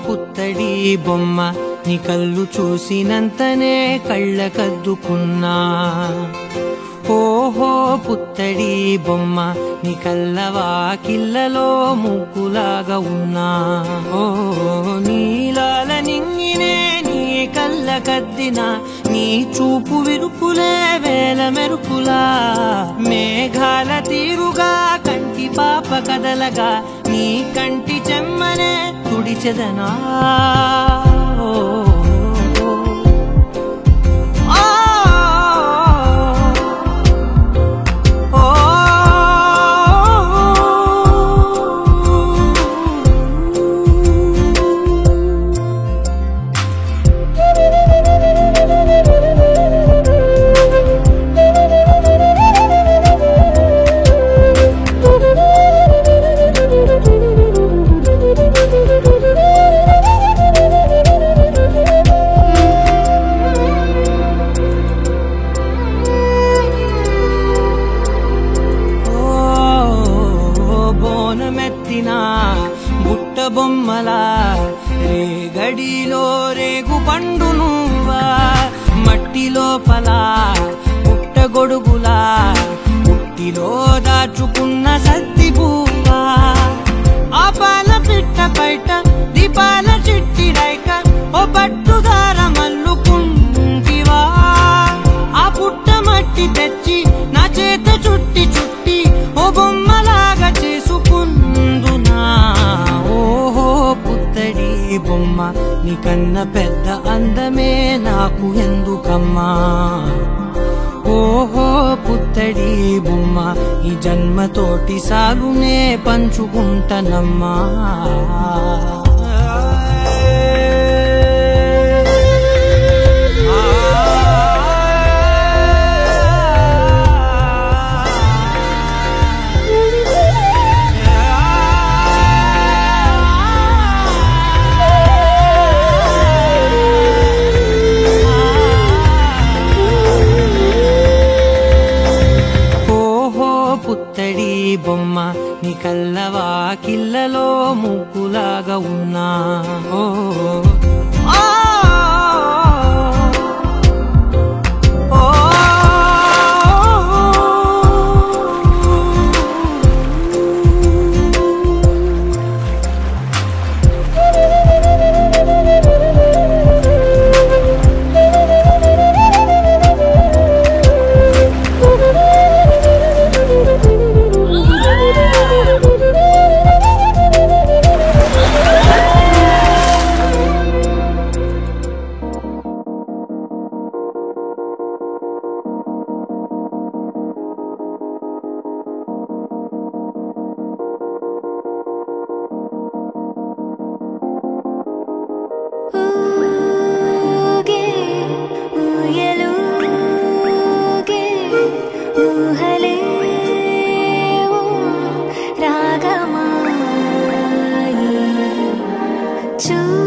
పుత్తడి బొమ్మ నీ కళ్ళు చూసినంతనే కళ్ళకద్దుకున్నా ఓహో పుత్తడి బొమ్మ నీ కళ్ళవాకిళ్ళలో ముగ్గులాగా ఉన్నా ఓ నీలాల నింగినే నీ కళ్ళకద్దిన నీ చూపు విరుపులే వేల మెరుపులా మేఘాల తీరుగా కంటి పాప కదలగా నీ కంటి చెమ్మనే తుడిచెదనా బుట్ట బొమ్మలా రేగడిలో రేగు పండు నువ్వా మట్టి లోపల పుట్ట గొడుగులా పుట్టిలో దాచుకున్న సత్తి పువ్వా ఆపాల పిట్ట బయట దీపాల చిట్టి రైక ఓ పట్టుదార మల్లుకుంటివా ఆ పుట్ట మట్టి తెచ్చి నా చేత చుట్టి చుట్టి ఓ బొమ్మలాగా చేసుకుందునా ఓహో పుత్తడి బొమ్మ నీకన్నా పెద్ద అందమే నాకు ఎందుకమ్మా ఓహో పుత్తడి బొమ్మ ఈ జన్మతోటి సాగునే పంచుకుంటనమ్మా పుత్తడి బొమ్మ నీ కళ్ళవాకిళ్ళలో ముగ్గులాగా ఉన్నా ఓ to